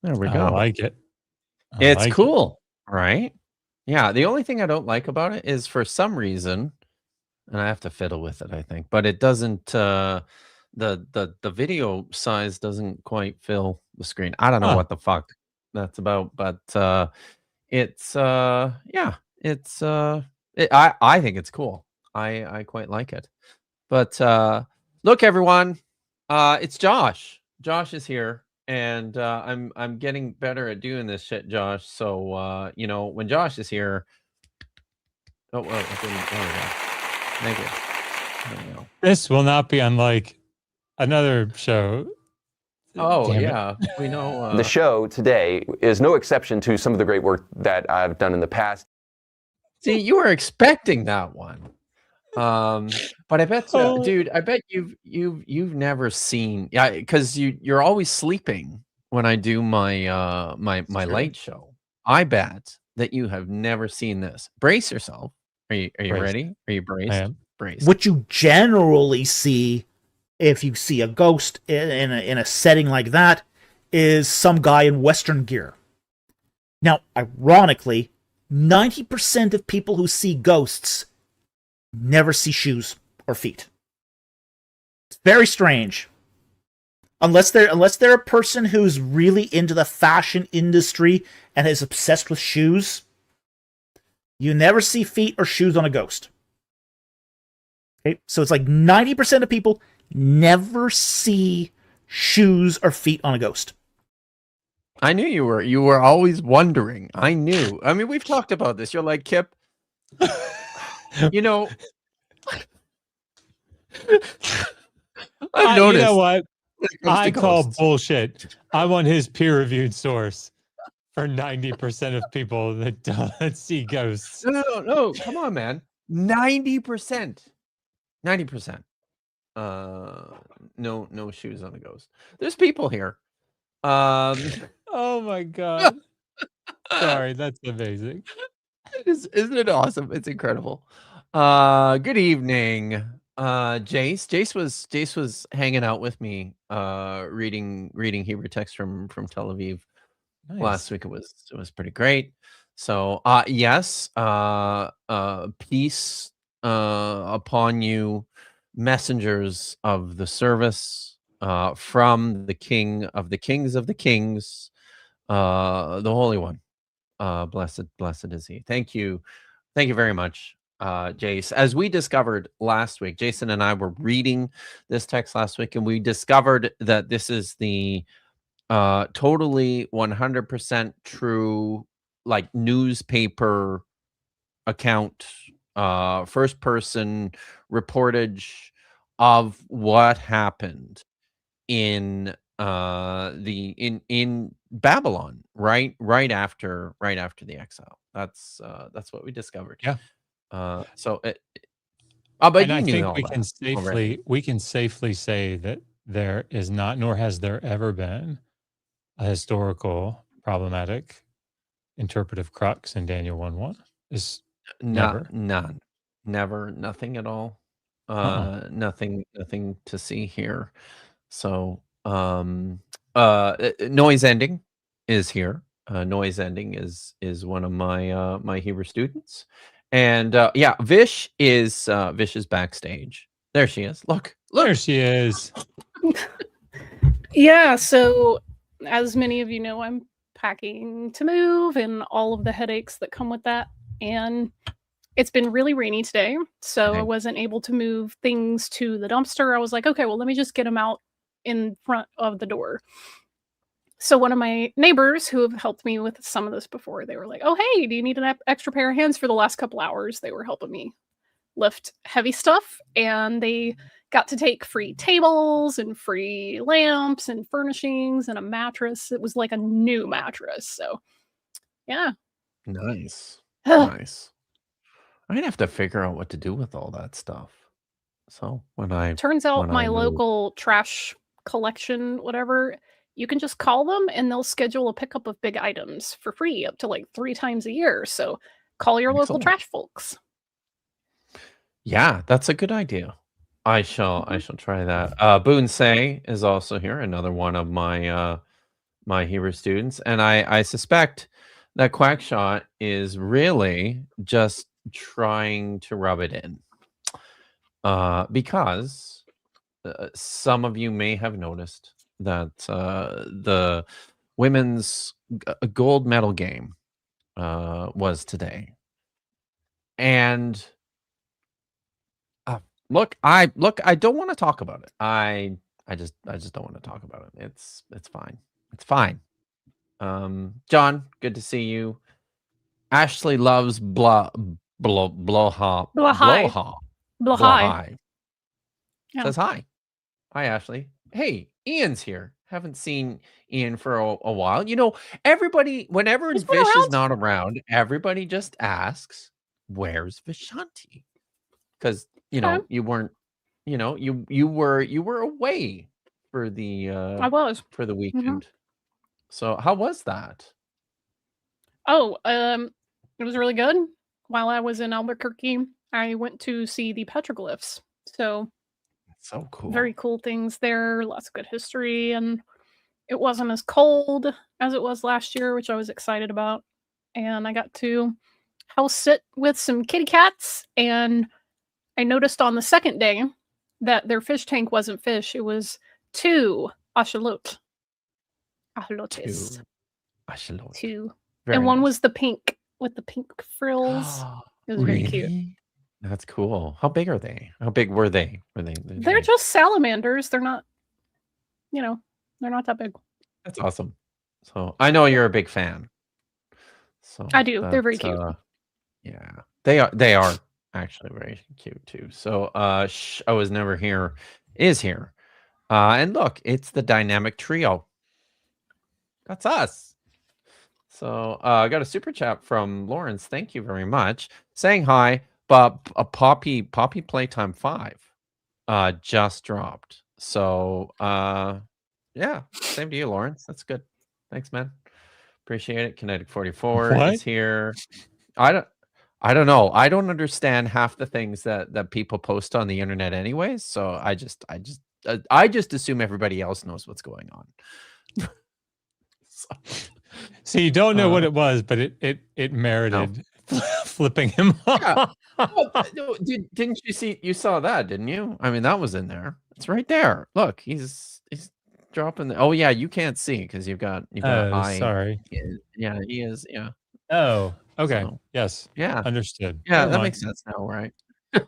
There we I go. like it. It's cool, right? Yeah. The only thing I don't like about it is for some reason, and I have to fiddle with it, I think, but it doesn't. The video size doesn't quite fill the screen. I don't know what the fuck that's about, but it's yeah, it's I think it's cool. I quite like it. But look, everyone, it's Josh. Josh is here, and I'm getting better at doing this shit, Josh. So you know, when Josh is here, oh well, there we go. Thank you. There we go. This will not be unlike another show. Oh yeah, we know. The show today is no exception to some of the great work that I've done in the past. See, you were expecting that one. But I bet, dude, I bet you've never seen, yeah, because you're always sleeping when I do my my late show. I bet that you have never seen this. Brace yourself. Are you ready? Are you braced? I am. Braced. What you generally see if you see a ghost in a setting like that is some guy in Western gear. Now, ironically, 90% of people who see ghosts never see shoes or feet. It's very strange. Unless they're a person who's really into the fashion industry and is obsessed with shoes, you never see feet or shoes on a ghost. Okay, so it's like 90% of people never see shoes or feet on a ghost. I knew you were always wondering. I knew. I mean, we've talked about this. You're like, Kipp, you know, I've noticed. You know what? I call bullshit. I'm on his peer-reviewed source for 90% of people that don't see ghosts. No. Come on, man. 90%. 90%. No shoes on a ghost. There's people here. Oh my god. Sorry, that's amazing. Isn't it awesome? It's incredible. Good evening. Jace was hanging out with me, reading Hebrew text from Tel Aviv. Nice. Last week. It was pretty great. So yes, peace upon you, messengers of the service, from the King of the Kings of the Kings, the Holy One. Blessed is he. Thank you very much, Jace. As we discovered last week, Jason and I were reading this text last week, and we discovered that this is the totally 100% true, like, newspaper account, first person reportage of what happened in in Babylon, right after the exile. That's what we discovered. Yeah. So but and I think we can safely say that there is not, nor has there ever been, a historical problematic interpretive crux in Daniel 1:1. Is never, nothing at all. Nothing to see here. So noise ending is here. Noise ending is one of my Hebrew students, and yeah, Vish is backstage. There she is. Look, there she is. Yeah, so as many of you know, I'm packing to move and all of the headaches that come with that, and it's been really rainy today, so I wasn't able to move things to the dumpster. I was like, okay, well, let me just get them out in front of the door. So one of my neighbors who have helped me with some of this before, they were like, oh, hey, do you need an extra pair of hands? For the last couple hours, they were helping me lift heavy stuff, and they got to take free tables and free lamps and furnishings and a mattress. It was like a new mattress. So yeah. Nice. Nice. I'd have to figure out what to do with all that stuff. So turns out my local trash collection, whatever, you can just call them and they'll schedule a pickup of big items for free up to like 3 times a year. So call your local trash folks. Yeah, that's a good idea. I shall try that. Boone Say is also here, another one of my my Hebrew students, and I suspect that Quackshot is really just trying to rub it in, because some of you may have noticed that the women's gold medal game was today, and look, I don't want to talk about it. I just don't want to talk about it. It's fine. It's fine. John, good to see you. Ashley loves blowha. Yeah. Says hi. Hi, Ashley. Hey, Ian's here. Haven't seen Ian for a while. You know, everybody, whenever He's been Vish is around. not around, everybody just asks, "Where's Vishanti?" Because you know Okay. you weren't, you know, you were away for the I was. for the weekend. So how was that? Oh, it was really good. While I was in Albuquerque, I went to see the petroglyphs. So So cool. very cool things there, lots of good history, and it wasn't as cold as it was last year, which I was excited about. And I got to house sit with some kitty cats, and I noticed on the second day that their fish tank wasn't fish, it was 2 axolotl. Axolotes. Axolotl. 2. Very And one nice. was the pink with the pink frills. It was very cute. Really? That's cool. How big are they? How big were they? They're just salamanders. They're not, you know, they're not that big. That's awesome. So I know you're a big fan. So I do. They're very cute. Yeah, they are actually very cute too. So I was never here is here. And look, it's the dynamic trio. That's us. So I got a super chat from Lawrence. Thank you very much. Saying hi, but a Poppy Playtime 5 just dropped. So yeah, same to you, Lawrence. That's good. Thanks, man. Appreciate it. Kinetic 44 is here. I don't know. I don't understand half the things that people post on the internet anyways. So I just assume everybody else knows what's going on. So you don't know what it was, but it merited flipping him off. Well, didn't you see? You saw that, didn't you? I mean, that was in there. It's right there. Look, he's dropping the. Oh yeah, you can't see because you've got eye. Sorry. Yeah, he is. Yeah. Oh, okay. So, Yes. yeah. Understood. Yeah, that makes sense now, right? It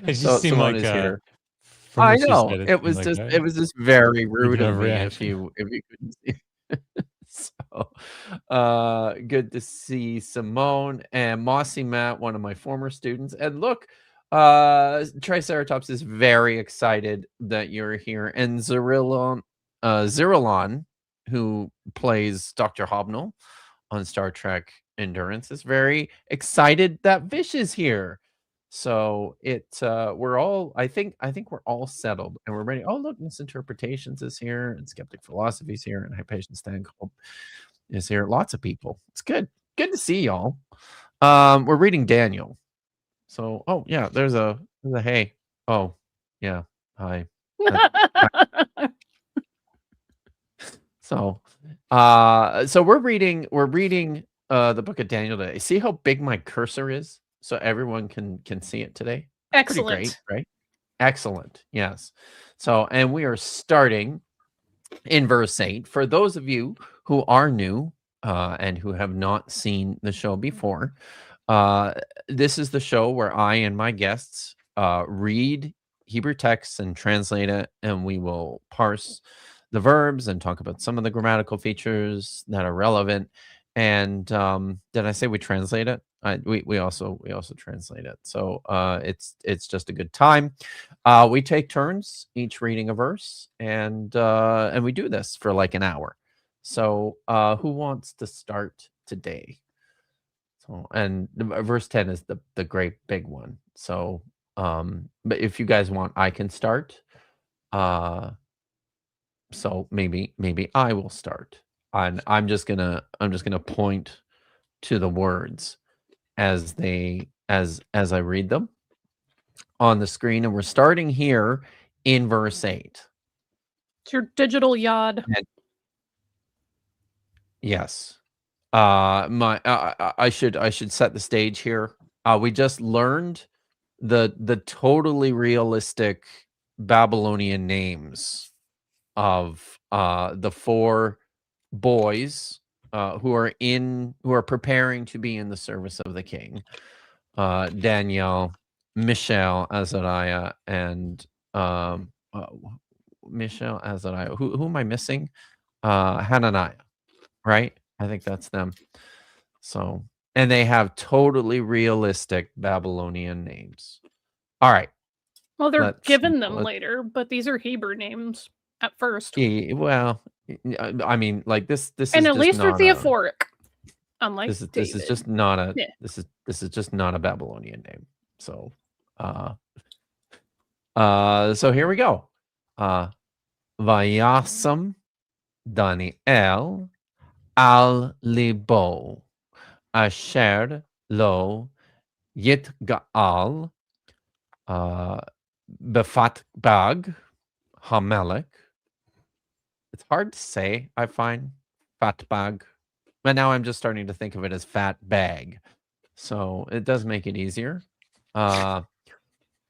just So seemed Simone like is here. from I what she know. said, It was seemed just like it was just very rude of me if overreaction. you couldn't see. So good to see Simone and Mossy Matt, one of my former students. And look, Triceratops is very excited that you're here. And Zerylon, who plays Dr. Hobnell on Star Trek Endurance, is very excited that Vish is here. So we're all I think we're all settled and we're ready. Oh look, Misinterpretations is here, and Skeptic Philosophy is here, and Hypatia Stanhope is here. Lots of people. It's good. Good to see y'all. We're reading Daniel. So oh yeah, there's a hey. Oh yeah. Hi. So we're reading the book of Daniel today. See how big my cursor is? So everyone can see it today. Excellent. Pretty great, right? Excellent. Yes. So and we are starting in verse 8. For those of you who are new and who have not seen the show before, this is the show where I and my guests read Hebrew texts and translate it, and we will parse the verbs and talk about some of the grammatical features that are relevant. And did I say we translate it? We also translate it. So it's just a good time. We take turns each reading a verse, and we do this for like an hour. So who wants to start today? So and verse 10 is the great big one. So but if you guys want, I can start. So maybe I will start. And I'm just gonna point to the words as I read them on the screen, and we're starting here in verse 8. It's your digital yod. Yes. I should set the stage here. We just learned the totally realistic Babylonian names of the 4 boys who are preparing to be in the service of the king. Daniel, Mishael, Azariah, and Mishael, Azariah. Who am I missing? Hananiah, right? I think that's them. So, and they have totally realistic Babylonian names. All right. Well, they're given them later, but these are Hebrew names at first. Yeah, well, I mean, like this and is at least they're theophoric. Unlike this is just not a this is just not a Babylonian name. So, so here we go. Vayasam Daniel al libo asher lo yitgaal befat bag hamelech. It's hard to say, I find, fat bag. But now I'm just starting to think of it as fat bag. So it does make it easier.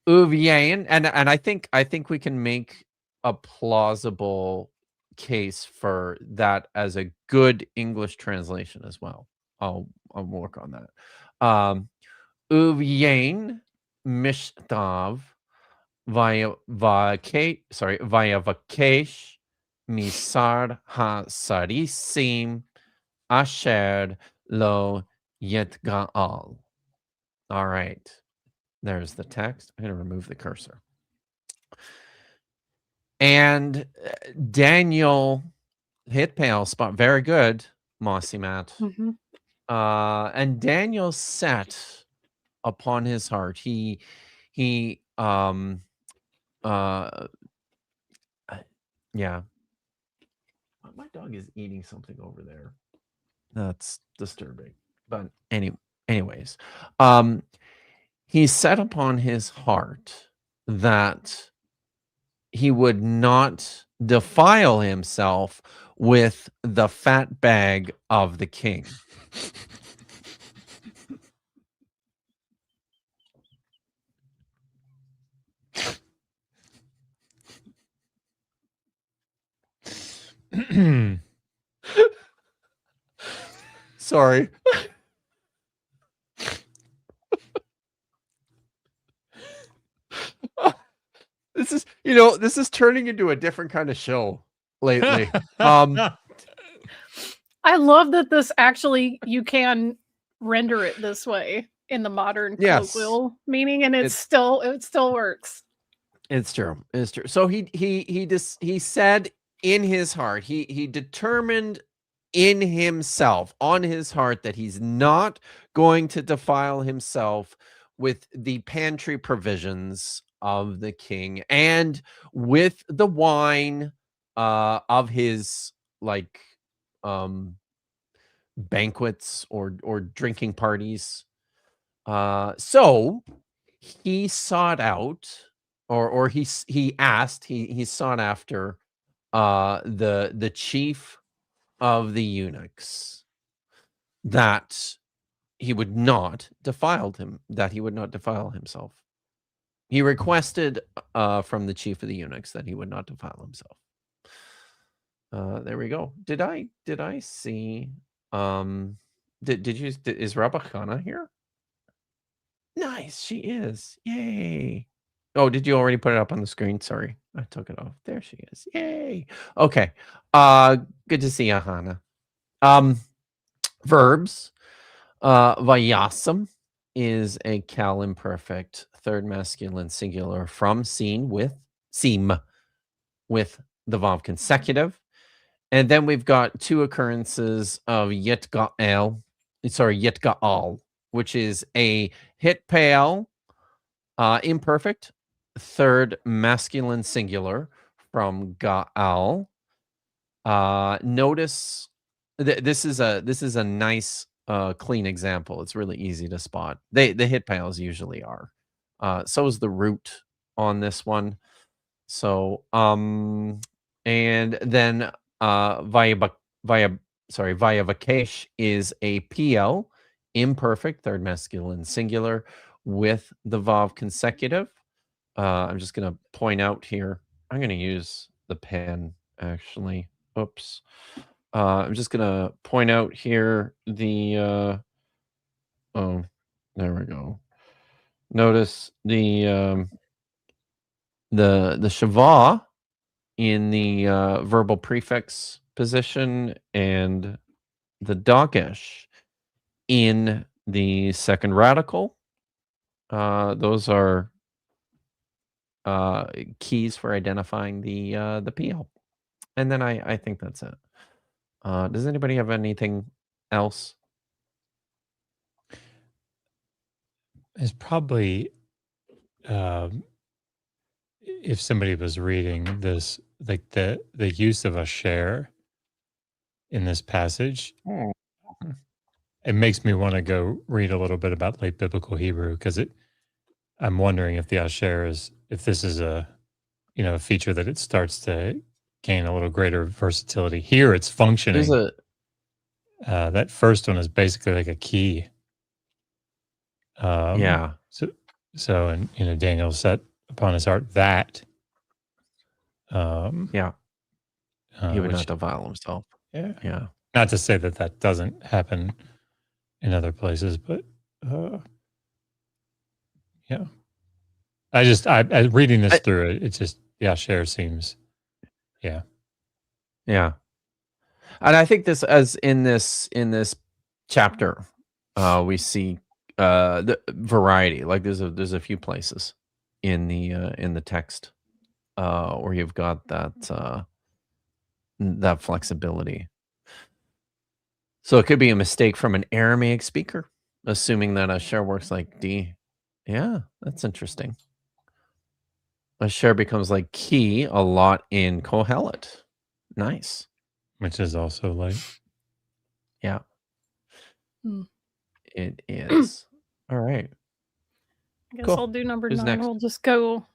Uvian, and I think we can make a plausible case for that as a good English translation as well. I'll work on that. Uvian mishtav via vakesh misar ha-sarisim asher lo yetgaal. All right. There's the text. I'm going to remove the cursor. And Daniel hit pale spot. Very good, Mossy Matt. Mm-hmm. And Daniel set upon his heart. Yeah. My dog is eating something over there. That's disturbing. But anyways, he set upon his heart that he would not defile himself with the fat bag of the king. Sorry. This is turning into a different kind of show lately. I love that this actually, you can render it this way in the modern colloquial meaning, and it still works. It's true. It's true. So he said in his heart, he determined in himself, on his heart, that he's not going to defile himself with the pantry provisions of the king and with the wine of his banquets or drinking parties. So he sought out, or he sought after the chief of the eunuchs, that he would not defile himself. He requested from the chief of the eunuchs that he would not defile himself. There we go. Did I see? Is Rabachana here? Nice, she is. Yay. Oh, did you already put it up on the screen? Sorry, I took it off. There she is. Yay. Okay. Good to see you, Hannah. Verbs. Vayasam is a cal imperfect third masculine singular from seem with the vav consecutive. And then we've got 2 occurrences of yetgaal, which is a hit pale imperfect third masculine singular from gaal. Notice this is a nice clean example. It's really easy to spot. The hit pales usually are. So is the root on this one. So And then Vayavakesh is a PL, imperfect, third masculine singular, with the Vav consecutive. I'm just going to point out here. I'm going to use the pen, actually. Oops. I'm just going to point out here the... oh, there we go. Notice the shava in the verbal prefix position and the dagesh in the second radical. Those are keys for identifying the PL. And then I think that's it. Does anybody have anything else? It's probably if somebody was reading this, like the use of a share in this passage, it makes me want to go read a little bit about late biblical Hebrew, because I'm wondering if the asher if this is a feature that it starts to gain a little greater versatility. Here it's functioning. That first one is basically like a key. Yeah. So and Daniel set upon his heart that. Yeah. He would not defile himself. Yeah. Yeah. Not to say that doesn't happen in other places, but yeah. I reading this through it just share seems, yeah. Yeah. And I think this, as in this chapter, we see the variety. Like there's a few places in the text where you've got that flexibility. So it could be a mistake from an Aramaic speaker, assuming that asher works like D. Yeah, that's interesting. Asher becomes like key a lot in Kohelet. Nice. Which is also like. Yeah. It is. All right. I guess I'll do number Who's 9. next? We'll just go.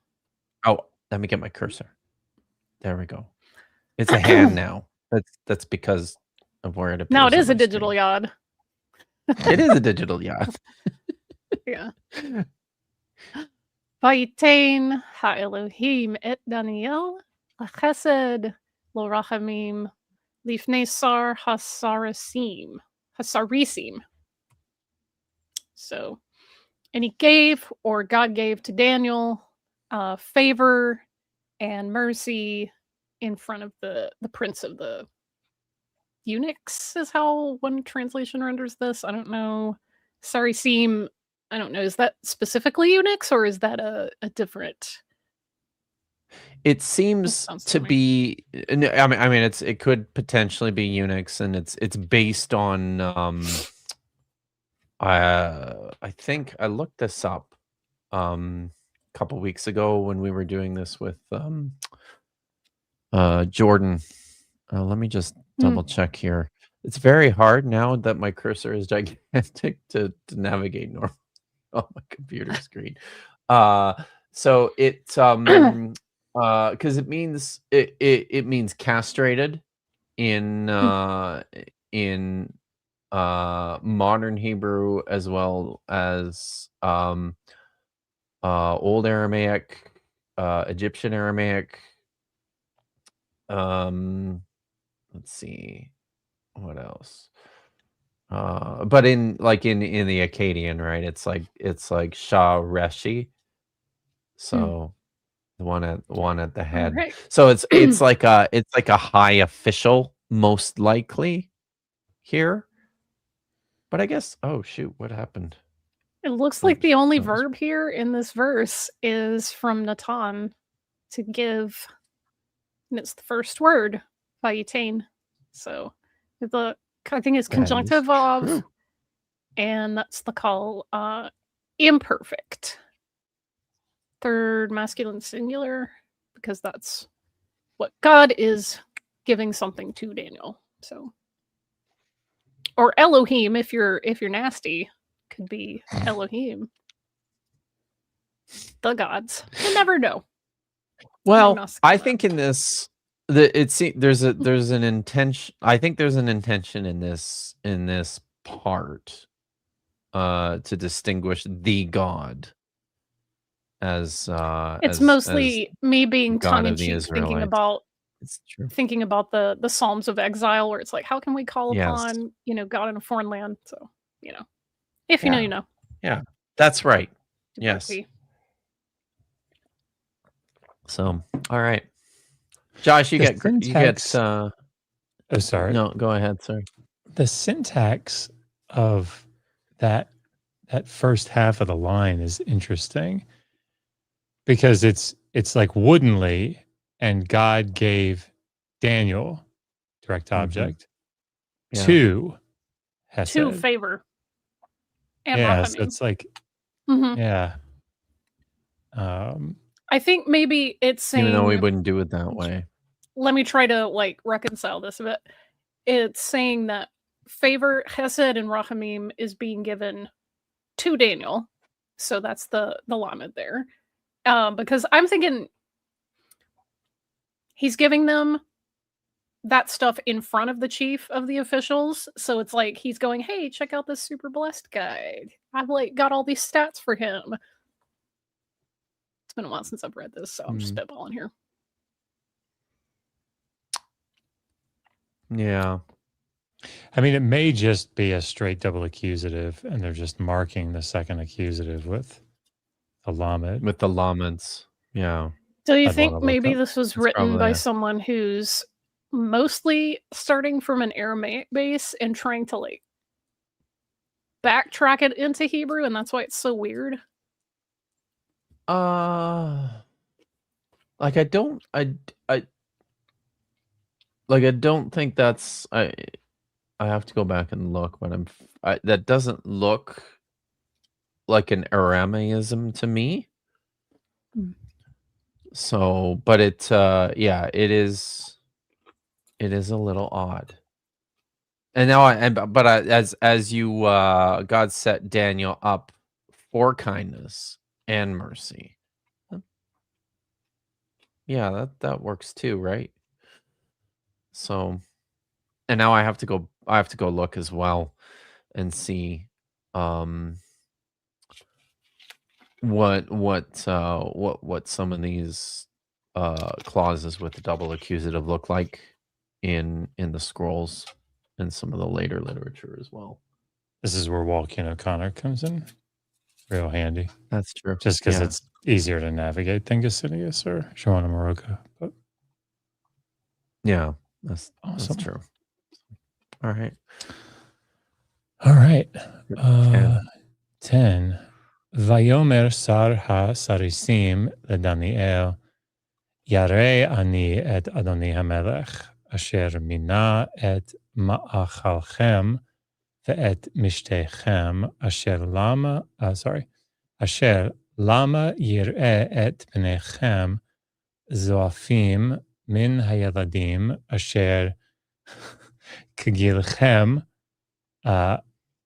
Oh, let me get my cursor. There we go. It's a hand now. That's because of where it appears. Now it is on a my digital screen. yod. It is a digital yod. Yeah. Vayitain ha-Elohim et Daniel l'chesed lo rachamim lifnei sar hasarisim. So, and he gave, or God gave to Daniel, favor and mercy in front of the prince of the eunuchs, is how one translation renders this. I don't know. Sarisim, I don't know. Is that specifically eunuchs, or is that a different? It seems to be. I mean, it could potentially be eunuchs, and it's based on. I think I looked this up a couple weeks ago when we were doing this with Jordan. Let me just double check here. It's very hard now that my cursor is gigantic to navigate normal on my computer screen. So it's because it means castrated in modern Hebrew, as well as Old Aramaic, Egyptian Aramaic. Let's see what else. But in the Akkadian, right? It's like Shah Reshi. So the one at the head. Right. So it's like a high official, most likely here. But I guess, oh shoot, what happened? It looks like the only verb here in this verse is from Natan, to give, and it's the first word, vayitain. So I think it's conjunctive of, and that's the call imperfect. Third masculine singular, because that's what God is giving something to Daniel. So, or Elohim, if you're nasty, could be Elohim. The gods. You never know. Well, I think in this, there's an intention. I think there's an intention in this part to distinguish the God as It's as mostly me being God tongue in of the cheek, thinking Israelites. about It's true. the Psalms of Exile, where it's like, how can we call Yes. upon God in a foreign land? So if you know, you know. Yeah, that's right. Yes. P. So, all right, Josh, you The get syntax- Oh, sorry. No, go ahead, sir. The syntax of that first half of the line is interesting because it's like woodenly, and God gave Daniel, direct object, Yeah. to Hesed. To favor. And Yeah, Rachamim. so it's like, Mhm. yeah. I think maybe it's saying, Even though we wouldn't do it that way. Let me try to reconcile this a bit. It's saying that favor, Chesed, and Rachamim is being given to Daniel. So that's the lamed there. Because I'm thinking he's giving them that stuff in front of the chief of the officials. So it's like he's going, hey, check out this super blessed guy. I've got all these stats for him. It's been a while since I've read this, so I'm just spitballing here. Yeah. I mean, it may just be a straight double accusative, and they're just marking the second accusative with a lamed. With the laments. Yeah. Do you I'd think wanna look maybe up. this was It's written probably by a- someone who's mostly starting from an Aramaic base and trying to backtrack it into Hebrew, and that's why it's so weird? Like I don't think that's I have to go back and look, but that doesn't look like an Aramaism to me. So, but it is a little odd. And now as you God set Daniel up for kindness and mercy. Yeah, that works too, right? So, and now I have to go look as well and see what some of these clauses with the double accusative look like in the scrolls and some of the later literature as well. This is where Walking O'Connor comes in. Real handy. That's true. Just because it's easier to navigate than Gesenius or Joanna Maroka. But yeah, that's awesome. That's true. All right. All right. 10. Vayomer sar ha-sarisim ledaniel yarei ani et Adoni HaMelech asher mina et ma'achalchem ve'et mishtechem asher lama yir'eh et bnechem zoafim min hayeladim asher kegilchem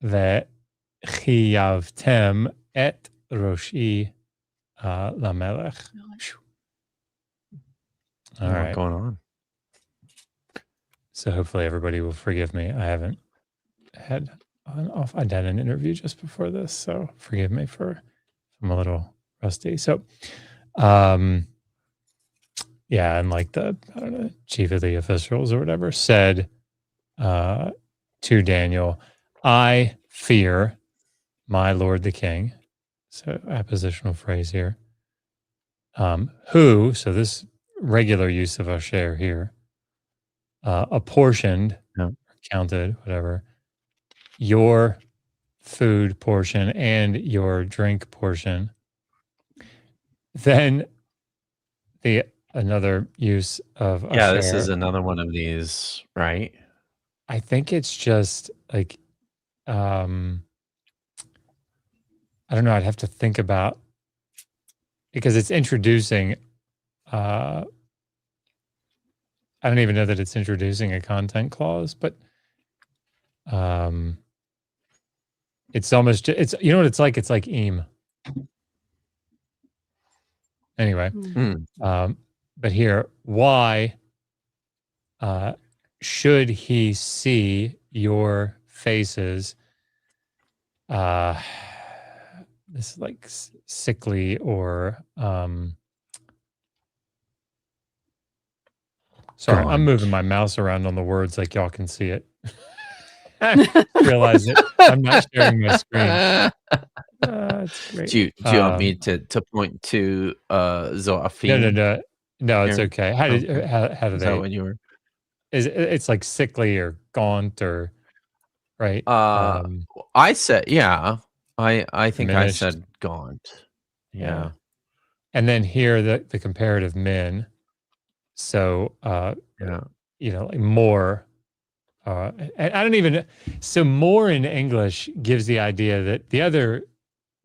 ve'chiyavtem et roshi lamelech. All right. What's going on? So hopefully everybody will forgive me. I haven't had I did an interview just before this, so forgive me for I'm a little rusty. So yeah, and like the chief of the officials or whatever said to Daniel, I fear my lord the king. So appositional phrase here. Who, so this regular use of asher here, apportioned, counted, whatever, your food portion and your drink portion. Then another use of asher. This is another one of these, right? I think it's just like I don't know, I'd have to think about, because it's introducing I don't even know that it's introducing a content clause, but it's almost, it's, you know what it's like? It's like eam. Anyway, but here, why should he see your faces, this is like sickly or sorry, I'm moving my mouse around on the words like y'all can see it. I realize that I'm not sharing my screen. It's great. Do you want me to point to Zoafine? No, it's okay. How do Is they? that what you were? It's like sickly or gaunt or right? I said I think diminished. I said gaunt. Yeah. And then here the comparative min. So like more. And I don't even. So more in English gives the idea that the other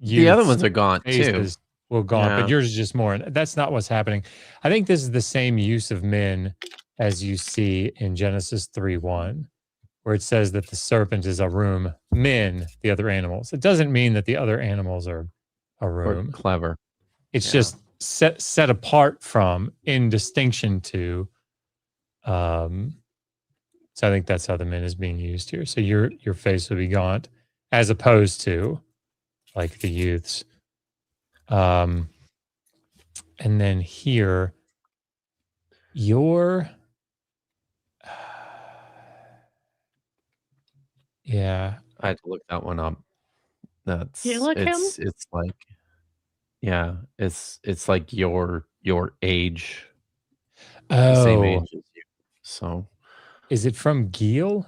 ones are gaunt too. Will gaunt, but yours is just more. And that's not what's happening. I think this is the same use of min as you see in Genesis 3:1, where it says that the serpent is a room, min, the other animals. It doesn't mean that the other animals are a room. Or clever. It's just set apart from, in distinction to. So I think that's how the min is being used here. So your face would be gaunt, as opposed to like the youths. And then here, your I had to look that one up. It's like it's like your age. The same age as you. So is it from Gil?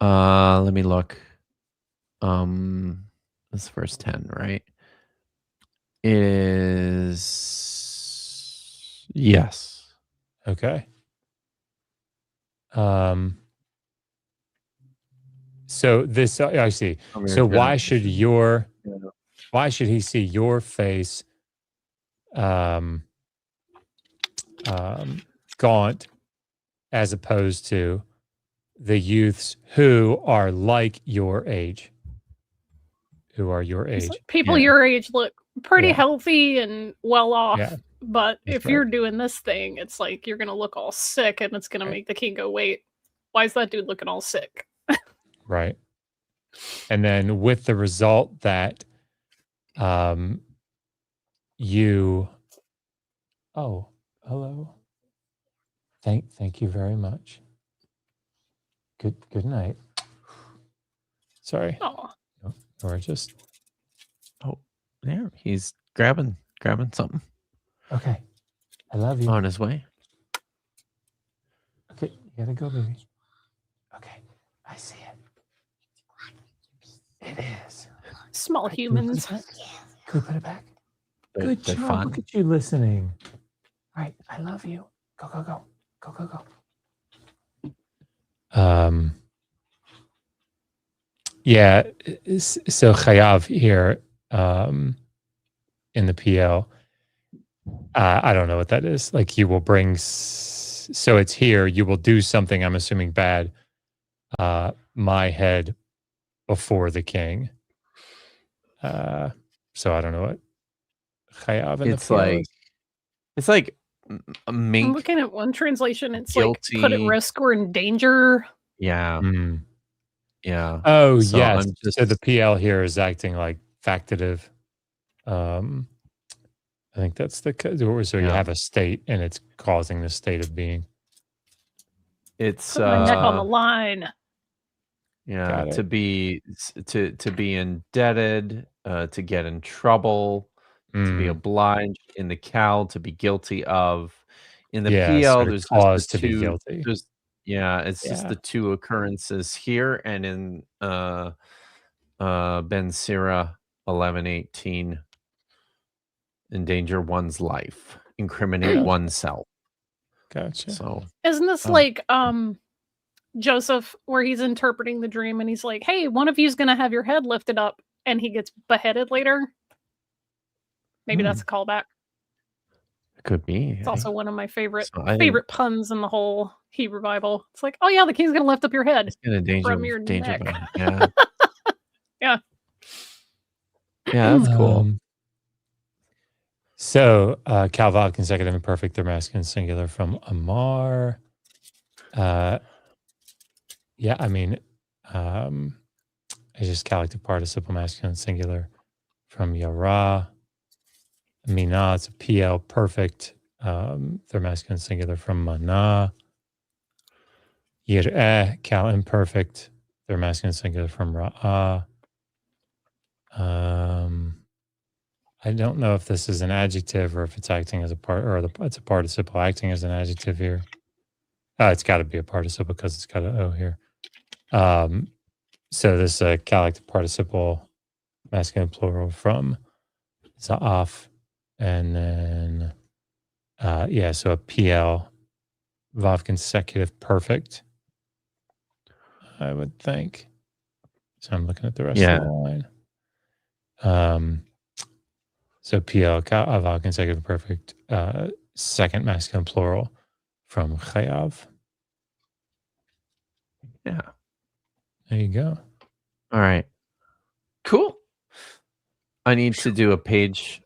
Let me look. This first 10, right? It is yes. Okay. So this I see. So why should he see your face gaunt as opposed to the youths who are like your age? Who are your age? People your age look pretty healthy and well off. Yeah. But if you're doing this thing, it's like you're going to look all sick and it's going to make the king go, wait, why is that dude looking all sick? Right. And then with the result that you hello. Thank you very much. Good night. Sorry. Oh. Or just there. He's grabbing something. Okay. I love you. On his way. Okay, you gotta go, baby. Okay. I see it. It is. Small humans. Can we put it back? Good job. Fun. Look at you listening. All right. I love you. Go. Go. Yeah. So Chayav here in the PL, I don't know what that is. Like you will bring, so it's here, you will do something, I'm assuming bad, my head before the king. So I don't know what Chayav in the PL is. It's like I'm looking at one translation. It's guilty. Like put at risk or in danger. Yeah. Yeah. Oh, so yes. So the PL here is acting like factative. I think that's so you have a state and it's causing the state of being. It's put my neck on the line. Yeah, to be indebted, to get in trouble, to be obliged, in the cal, to be guilty of. In the PL, there's cause to be guilty. It's just the two occurrences here, and in Ben Sira 11:18, endanger one's life, incriminate oneself. Gotcha. So isn't this like Joseph, where he's interpreting the dream and he's like, hey, one of you's gonna have your head lifted up, and he gets beheaded later? Maybe that's a callback. It could be. It's also one of my favorite puns in the whole Hebrew Bible. It's like, oh yeah, the king's gonna lift up your head from your neck. Yeah. Yeah. Yeah, that's cool. So Calval, consecutive and perfect, they're masculine singular from Amar. Yeah, I mean, it's just collective participle masculine singular from yara. Mina, it's a PL perfect. Third masculine singular from mana. Yir'eh, cal imperfect. Third masculine singular from ra'a. I don't know if this is an adjective or if it's acting as a part, or it's a participle acting as an adjective here. It's got to be a participle because it's got an O here. So this is a collective participle masculine plural from za'af. And then, so a PL, Vav consecutive perfect, I would think. So I'm looking at the rest of the line. So PL, Vav consecutive perfect, second masculine plural from chayav. Yeah. There you go. All right. Cool. I need to do a page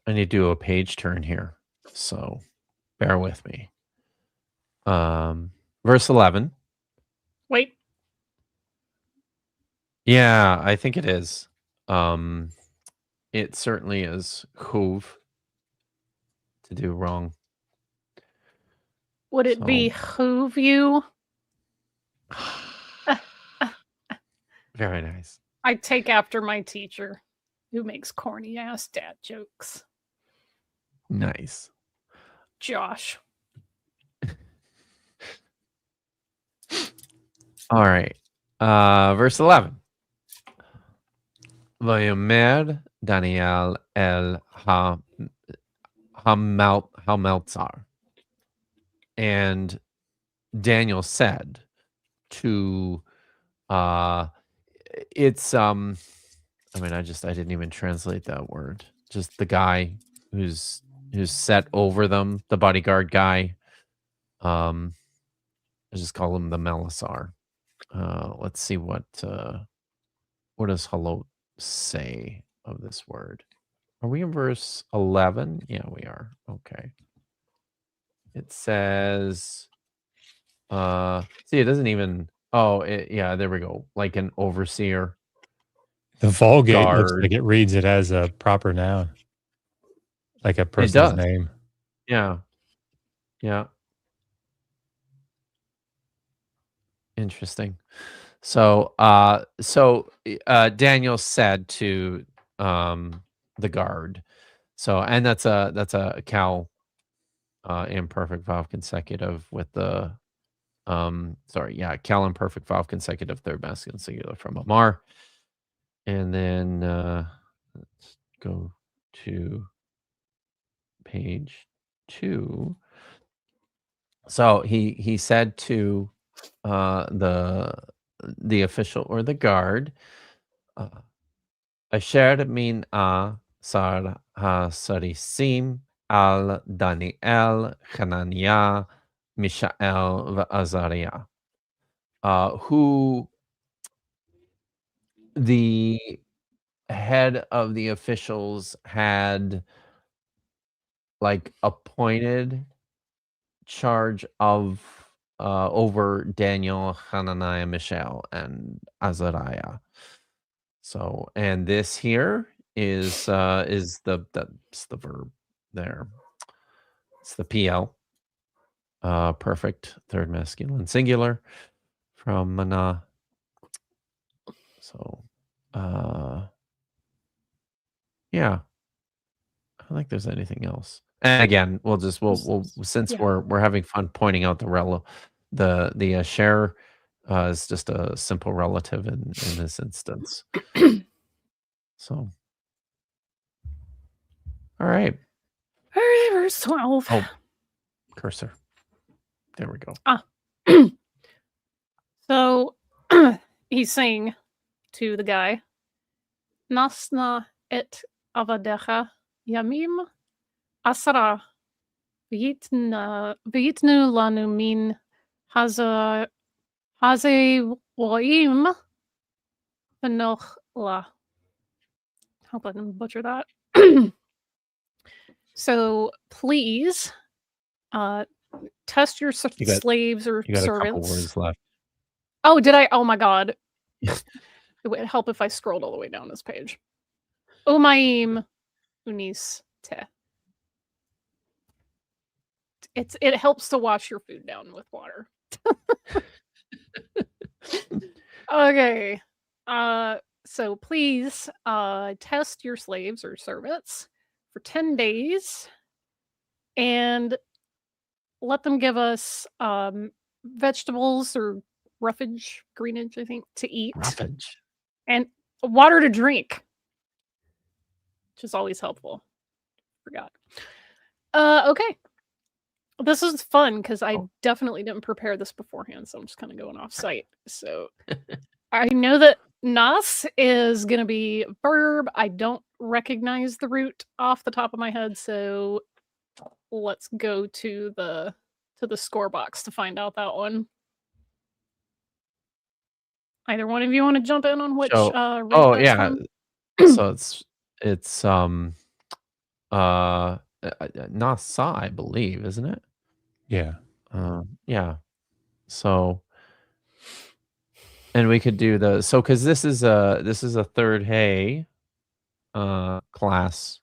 turn here. So bear with me. Verse 11. Wait. Yeah, I think it is. It certainly is chuv to do wrong. Would it be chuv you? Very nice. I take after my teacher, who makes corny ass dad jokes. Nice. Josh. All right. Verse 11. Vayomer Daniel el Hameltzar. And Daniel said to it's I didn't even translate that word. Just the guy who's set over them, the bodyguard guy. I just call him the Melisar. Let's see what does Halot say of this word. Are we in verse 11? Yeah, we are. Okay. It says see, it doesn't even there we go. Like an overseer. The Vulgate guard. looks like it reads it as a proper noun, like a person's name. Yeah. Yeah. Interesting. So Daniel said to the guard. So, and that's a cal imperfect Vav consecutive with the cal imperfect Vav consecutive third masculine singular from Amar. And then let's go to page 2. So he said to the official or the guard, Asher min sar ha-sarisim al Daniel, Hananiah, Mishael, Azariah, who the head of the officials had like appointed charge of over Daniel, Hananiah, Mishael, and Azariah. So, and this here is that's the verb there. It's the PL. Perfect third masculine singular from Mana. So, yeah. I don't think there's anything else. And again, we'll since we're having fun pointing out the share is just a simple relative in this instance. So, all right. Verse 12. Oh, cursor. There we go. So he's saying to the guy, Nasna et avadecha yamim asara v'yitnu lanu min haze roim v'noch la. Hope I didn't butcher that. So please test your You got- slaves or You got a couple servants. words left. Oh, did I? Oh my god. It would help if I scrolled all the way down this page. Umaim unis te. It helps to wash your food down with water. Okay. So please test your slaves or servants for 10 days and let them give us vegetables or roughage, greenage, I think, to eat. Roughage. And water to drink, which is always helpful. Forgot. Okay. This is fun because I definitely didn't prepare this beforehand, so I'm just kind of going off site. So I know that nas is going to be a verb. I don't recognize the root off the top of my head, so let's go to the score box to find out that one. Either one of you want to jump in on which root that's from? So it's nasa, I believe, isn't it? Yeah. Yeah. So, and we could do because this is a third hay class.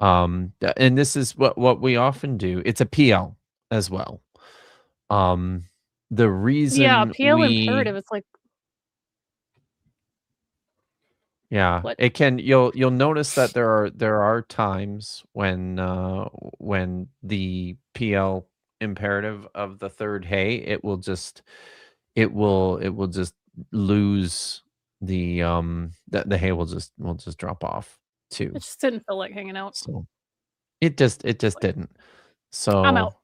And this is what we often do. It's a PL as well. The reason PL imperative, it's like what? it can you'll notice that there are times when the PL imperative of the third hay it will just lose the hay will just drop off too. It just didn't feel like hanging out. So it just didn't. So I'm out.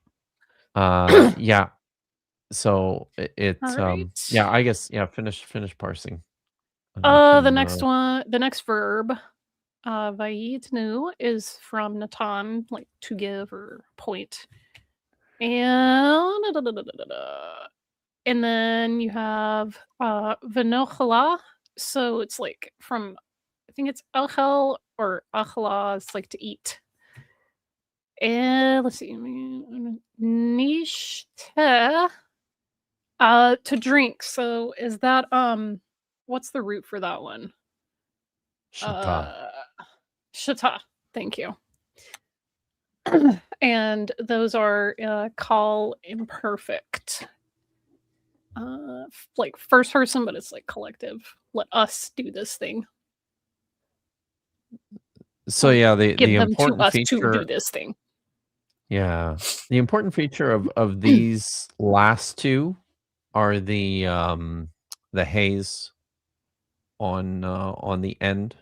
Yeah. So it right. yeah, I guess finish parsing. The next one, the next verb, vayitnu, is from Natan, like to give or point. And then you have venochala, so it's like from, I think it's achel or achala, it's like to eat. And let's see, nishte, to drink. So is that what's the root for that one? Shata. Shata. Thank you. And those are call imperfect. Like first person, but it's like collective. Let us do this thing. So yeah, the important to us feature to do this thing. Yeah, the important feature of these last two are the haze on the end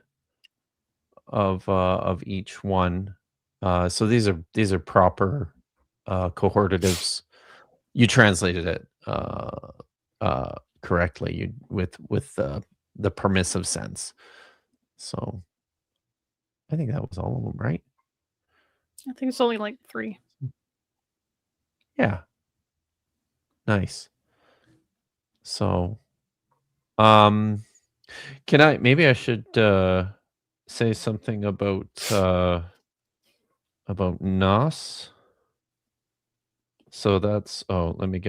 of each one. So these are proper cohortatives. You translated it correctly. With the permissive sense. So I think that was all of them, right? I think it's only like 3. Yeah. Nice. So, maybe I should say something about NOS. So that's let me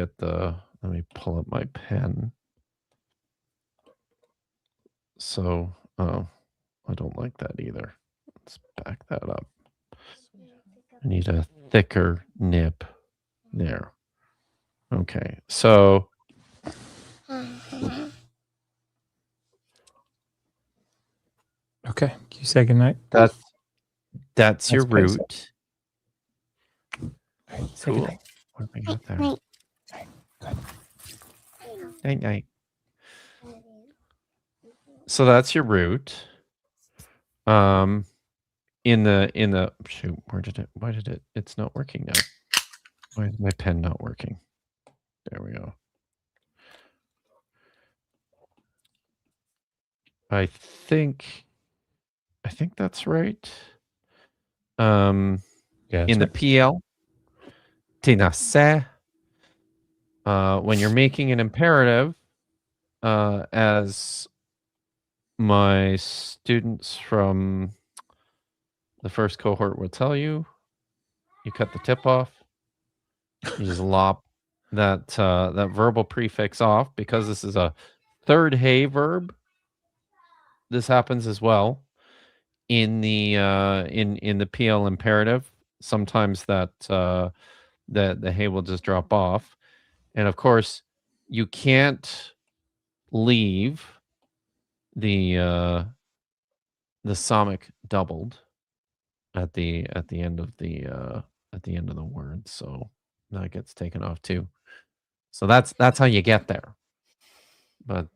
pull up my pen. So, I don't like that either. Let's back that up. I need a thicker nib there. Okay. So Okay. Can you say goodnight? That's your crazy. root. Right, Cool. goodnight. What have I got there? Night night. So that's your root. In the shoot, why did it? It's not working now. Why is my pen not working? There we go. I think that's right. Yeah. In the PL, tinase. When you're making an imperative, as my students from the first cohort will tell you, you cut the tip off, You just lop that that verbal prefix off because this is a third hey verb. This happens as well in the in the PL imperative. Sometimes that the hey will just drop off, and of course you can't leave the somic doubled at the end of the word, so that gets taken off too. So that's how you get there. But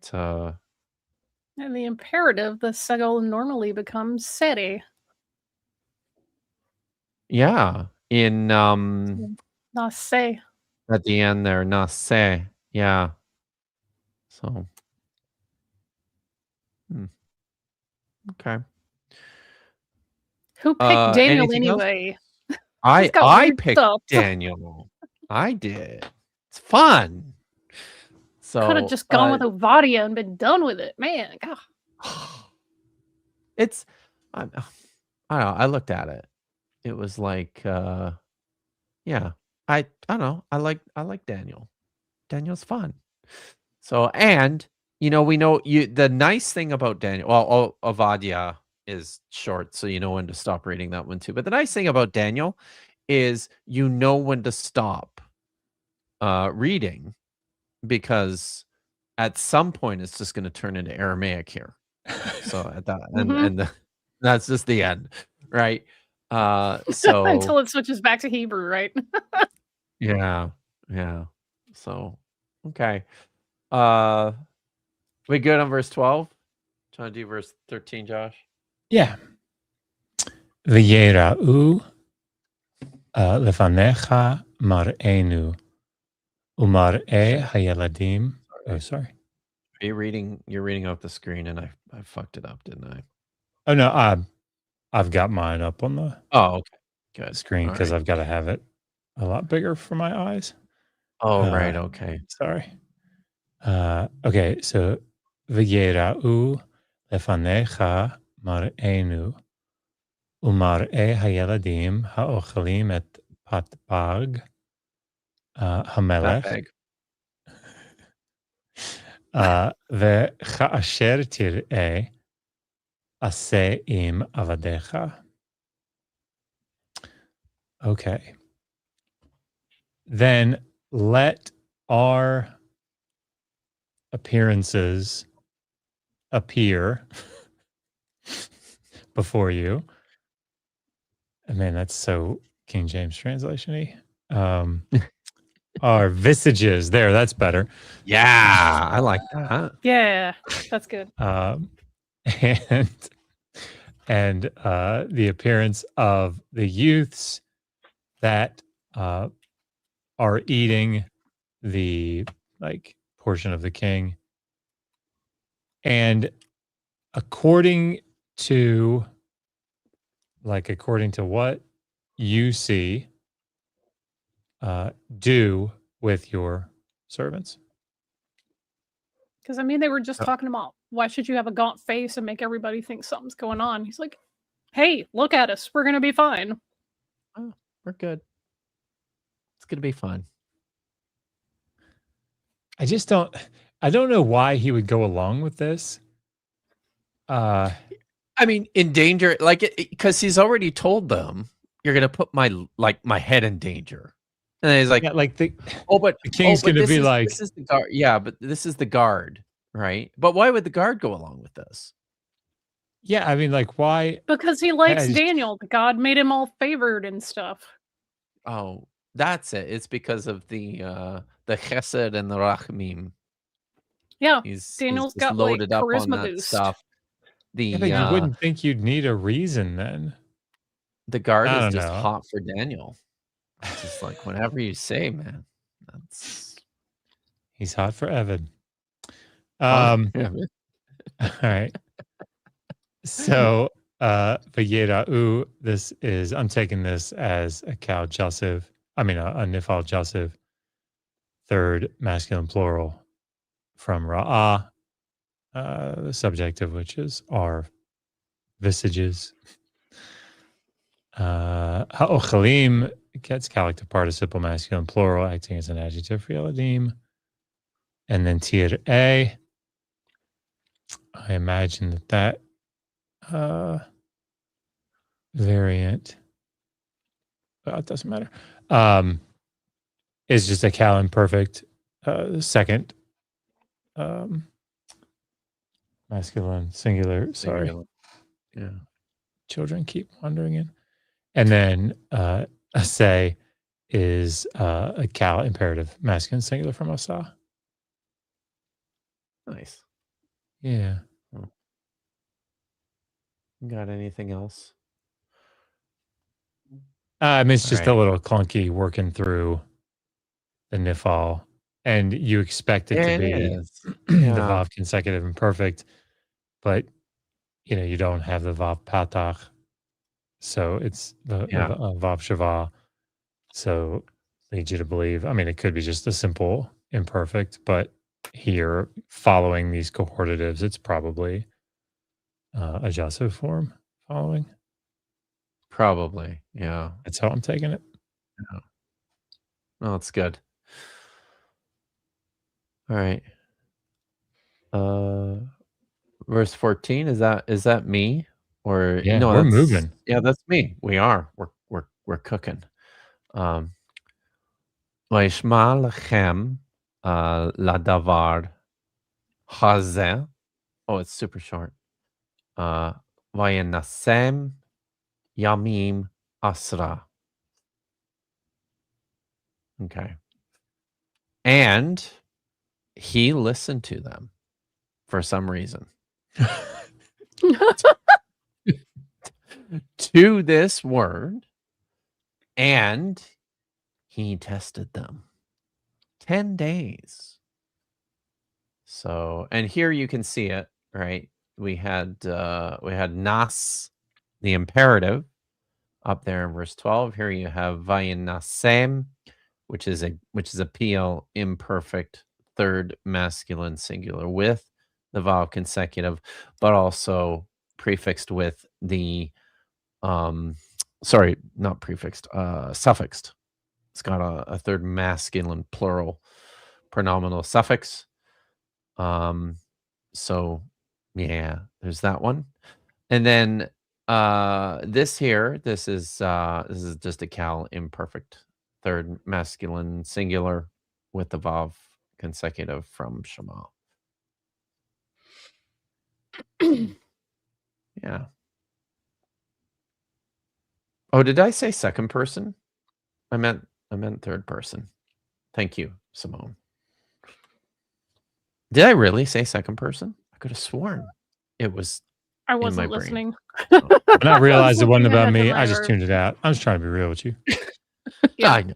In the imperative, the segel normally becomes sere. yeah, in Nasse. at the end there, nasse, yeah. So okay. Who picked Daniel Anything else? anyway? I got weird picked stuff. Daniel. I did. It's fun. So Could have just gone with Ovadia and been done with it, man. God. it's I don't know. I looked at it. It was like yeah. I don't know. I like Daniel. Daniel's fun. So and we know the nice thing about Daniel. Well, Ovadia is short, so you know when to stop reading that one too. But the nice thing about Daniel is you know when to stop reading because at some point it's just going to turn into Aramaic here. So at that and that's just the end, right? So until it switches back to Hebrew, right? yeah. So okay. We good on verse 12? Trying to do verse 13, Josh? Yeah. V'yera'u lefanecha mar'enu umar'e hayeladim. Oh, sorry. You're reading off the screen, and I fucked it up, didn't I? Oh no, I've got mine up on the okay, good screen because I've got to have it a lot bigger for my eyes. Oh right, okay. Sorry. Okay, so v'yera'u lefanecha mar'enu umar'e hayeladim ha'ochelim et patbag hamelech וכאשר תראה עשה עם עבדיך. Okay. Then let our appearances appear before you. I mean, that's so King James translation-y. Our visages. There, that's better. Yeah, I like that. Yeah, that's good. And the appearance of the youths that are eating the portion of the king, and according to what you see, do with your servants. Because I mean, they were just talking about why should you have a gaunt face and make everybody think something's going on. He's like, hey, look at us, we're gonna be fine. Oh, we're good. It's gonna be fun. I don't know why he would go along with this. I mean, in danger, because he's already told them you're gonna put my head in danger, and then he's like, but the king's gonna be like, this is the guard. Yeah, but this is the guard, right? But why would the guard go along with this? Yeah, I mean, why? Because he likes Daniel. God made him all favored and stuff. Oh, that's it. It's because of the chesed and the rachmim. Yeah, Daniel's got loaded up on that boost. stuff. But you wouldn't think you'd need a reason then. The guard is just hot for Daniel. It's just like whatever you say, man. He's hot for Evan. All right. So V'yera'u, I'm taking this as a cow Joseph. I mean a nifal Joseph, third masculine plural from Ra'ah, the subject of which is our visages. Ha'ochelim Quetzalcoatl participle masculine plural acting as an adjective for Eladim. And then tier A, I imagine that variant, it doesn't matter, is just a cal imperfect second masculine singular. Sorry. Singular. Yeah. Children keep wandering in. And then a say is a cal imperative masculine singular from Asa. Nice. Yeah. Got anything else? I mean, it's All just right. a little clunky working through the nifal, and you expect it to be the vav consecutive and perfect, but you don't have the vav patach, so it's the vav shava. So leads you to believe. I mean, it could be just a simple imperfect, but here, following these cohortatives, it's probably a Jasso form following. Probably, yeah. That's how I'm taking it. Yeah. Oh, it's good. All right. Verse 14, is that me? Or Yeah, no, we're that's moving. Yeah, that's me. We are. We're cooking. Vayishma lechem ladavar hazeh. Oh, it's super short. Vayenasem yamim asra. Okay. And he listened to them for some reason. To this word, and he tested them 10 days. So, and here you can see it, right? We had nas, the imperative, up there in verse 12. Here you have vayinasem, which is a PL imperfect third masculine singular with the vowel consecutive, but also prefixed with the sorry, not prefixed, suffixed. It's got a third masculine plural pronominal suffix. So yeah, there's that one. And then this is just a cal imperfect third masculine singular with the vav consecutive from Shema. Yeah. Oh, did I say second person? I meant third person. Thank you, Simone. Did I really say second person? I could have sworn it was. I wasn't listening. When I realized it wasn't about me, I just tuned it out. I was trying to be real with you. Yeah, I know.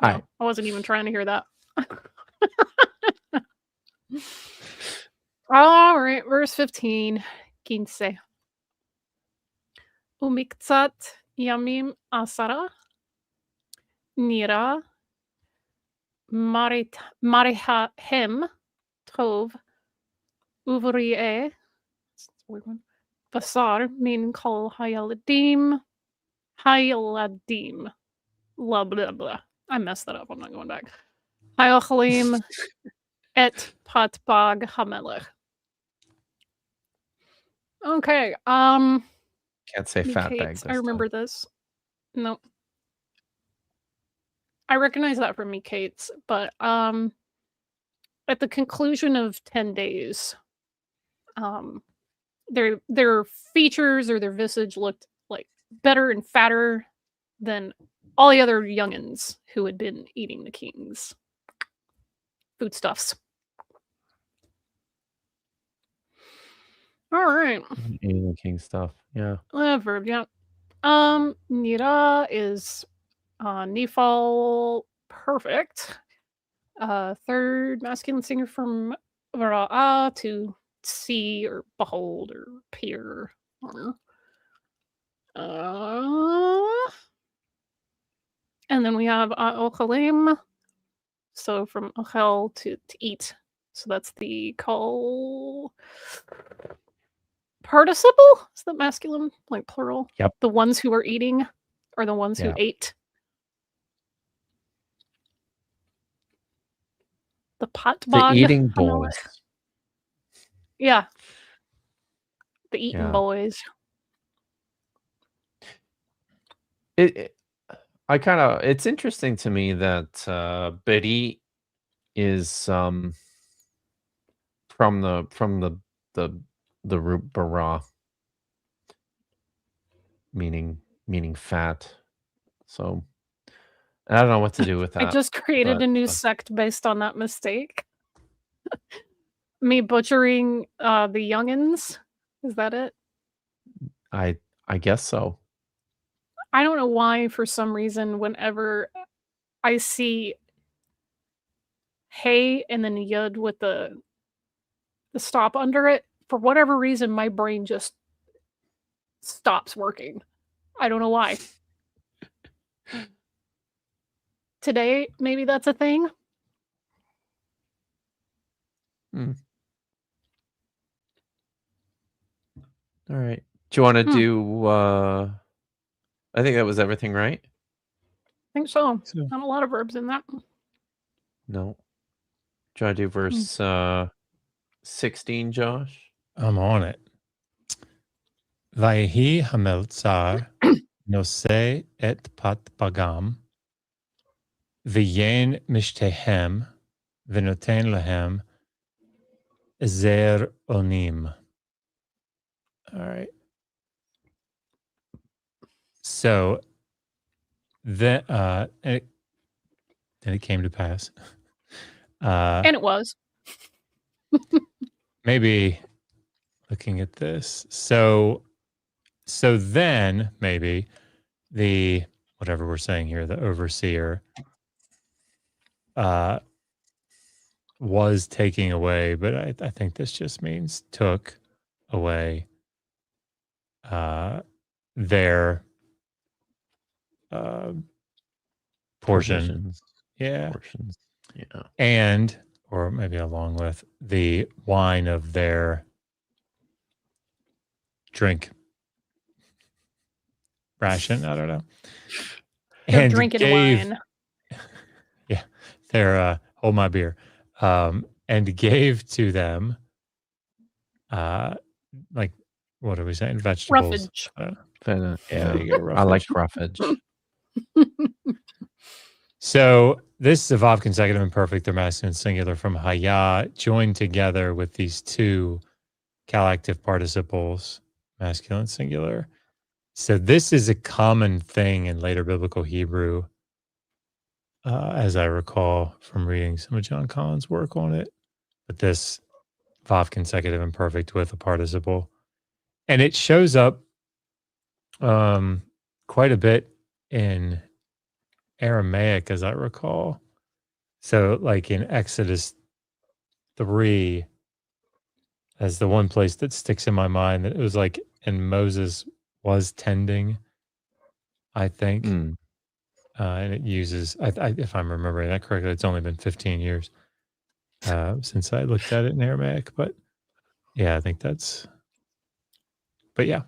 No, I wasn't even trying to hear that. All right, verse 15. 15. Umiktsat yamim asara nira marihahem tov uvri'e basar min kol hayaladim blah blah blah. I messed that up. I'm not going back. Hayachalim et patbag hamelech. Okay. Can't say fat bag. I remember this. No. I recognize that from me, Kate's, but at the conclusion of 10 days, their features or their visage looked like better and fatter than all the other youngins who had been eating the king's foodstuffs. All right. Eating the king stuff. Yeah. Verb, yeah. Nira is Nifal perfect. Third masculine singer from Vara'a to see or behold or appear. And then we have Ochalim. So from Ochel to eat. So that's the call participle. Is that masculine? Like plural? Yep. The ones who are eating or the ones who ate. The potbog. The eating boys. Yeah. The eating boys. It's interesting to me that Ibrit is from the root bara, meaning fat. So I don't know what to do with that. I just created a new sect based on that mistake. Me butchering the youngins. Is that it? I guess so. I don't know why, for some reason, whenever I see hey and then yud with the stop under it, for whatever reason, my brain just stops working. I don't know why. Today, maybe that's a thing. All right. Do you want to do I think that was everything, right? I think so. Not a lot of verbs in that. No. Do you want to do verse 16, Josh? I'm on it. Vayhi hameltzar noseh et pat pagam v'yen mishtehem v'noten lahem zer onim. All right. So then it came to pass. And it was. Maybe looking at this. So then maybe the whatever we're saying here, the overseer was taking away, but I think this just means took away their portion. Portions. Yeah. And or maybe along with the wine of their ration. I don't know. They're and drinking wine. Yeah. They're hold my beer. And gave to them like what are we saying? Vegetables. Roughage. Yeah, you get roughage. I like roughage. So this is a Vav consecutive imperfect, they're masculine singular from Haya, joined together with these two calactive participles, masculine singular. So this is a common thing in later biblical Hebrew, as I recall from reading some of John Collins' work on it. But this Vav consecutive imperfect with a participle. And it shows up quite a bit in Aramaic, as I recall. So like in Exodus 3, as the one place that sticks in my mind, that it was like, and Moses was tending, I think. And it uses, if I'm remembering that correctly, it's only been 15 years since I looked at it in Aramaic. But yeah, I think that's, but yeah.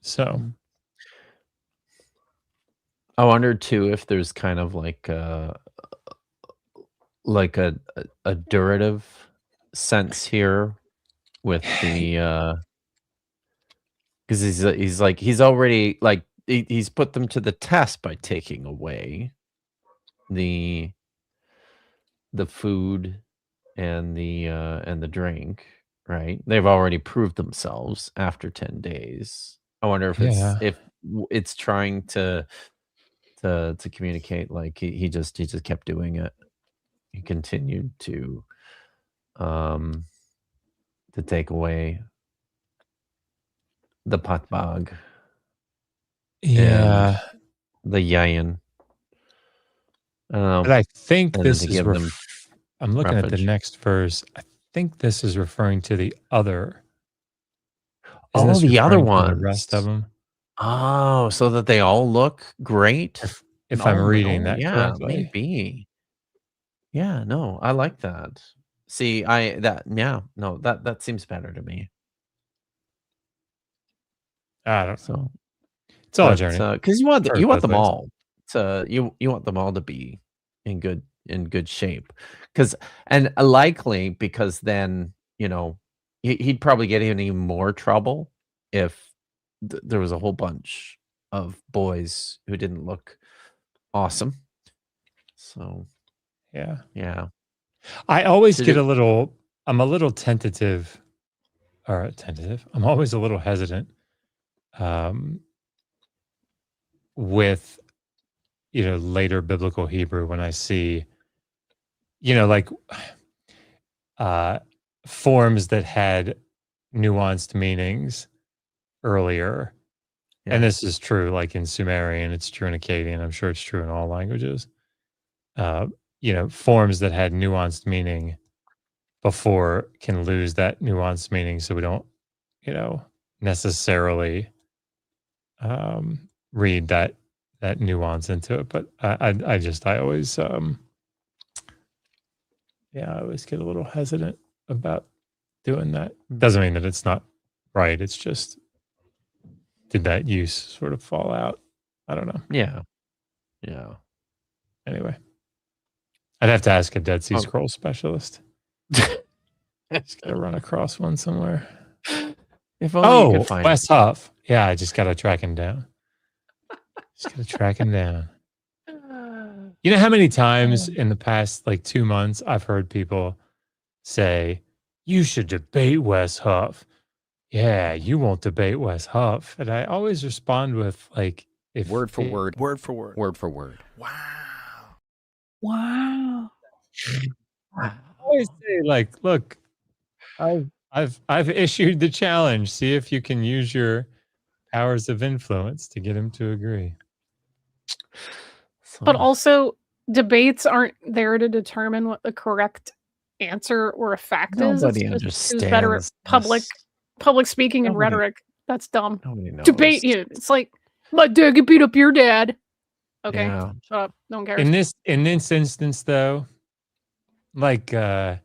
So I wonder too if there's kind of like a durative sense here with the because he's already like he's put them to the test by taking away the food and the drink, right? They've already proved themselves after 10 days. I wonder if it's trying to communicate like he just kept doing it. He continued to take away the patbag. Yeah. The yayin. I don't know. But I think this is I'm looking roughage. at the next verse. I think this is referring to the other. The other ones. The rest of them. Oh, so that they all look great? If I'm reading that correctly. Maybe. Yeah, no, I like that. See, that seems better to me. I don't know. It's all a journey. Because you want both them ways. all to you want them all to be in good shape. Because likely because then, he'd probably get in even more trouble if there was a whole bunch of boys who didn't look awesome. So, yeah. I always Did get it- I'm a little tentative. I'm always a little hesitant with, later biblical Hebrew when I see, like forms that had nuanced meanings earlier. Yeah. And this is true like in Sumerian, it's true in Akkadian, I'm sure it's true in all languages. Forms that had nuanced meaning before can lose that nuanced meaning. So we don't, necessarily read that nuance into it. But I always I always get a little hesitant about doing that. Doesn't mean that it's not right. It's just, did that use sort of fall out? I don't know. Yeah. Anyway, I'd have to ask a Dead Sea Scrolls specialist. Just gotta run across one somewhere. If only you could find Wes Huff. Yeah, I just gotta track him down. You know how many times in the past like 2 months I've heard people say, "You should debate Wes Huff." Yeah, you won't debate Wes Huff. And I always respond with like, word for word. Wow. I always say like, look, I've issued the challenge. See if you can use your powers of influence to get him to agree. But also, debates aren't there to determine what the correct answer or a fact is. Nobody It's just who's better at understands public speaking and Nobody- rhetoric. That's dumb. Nobody knows. Debate you. It's like, my dad can beat up your dad. Okay, Yeah. shut up. No one cares. In this instance, though, like I